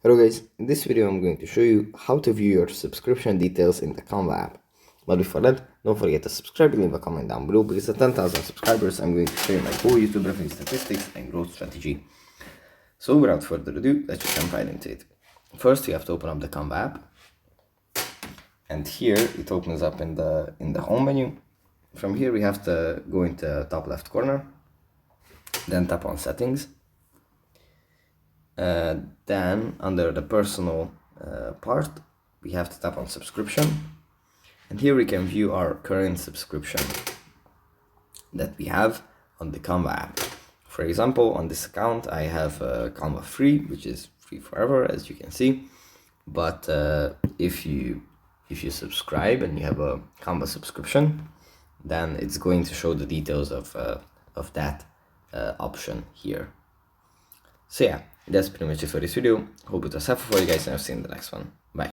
Hello guys, in this video I'm going to show you how to view your subscription details in the Canva app. But before that, don't forget to subscribe and leave a comment down below, because at 10,000 subscribers I'm going to show you my whole YouTube revenue statistics and growth strategy. So without further ado, let's just jump right into it. First you have to open up the Canva app, and here it opens up in the home menu. From here we have to go into the top left corner, then tap on settings. Then under the personal part, we have to tap on subscription, and here we can view our current subscription that we have on the Canva app. For example, on this account I have Canva free, which is free forever, as you can see. But if you subscribe and you have a Canva subscription, then it's going to show the details of that option here. So yeah, that's pretty much it for this video. Hope it was helpful for you guys, and I'll see you in the next one. Bye.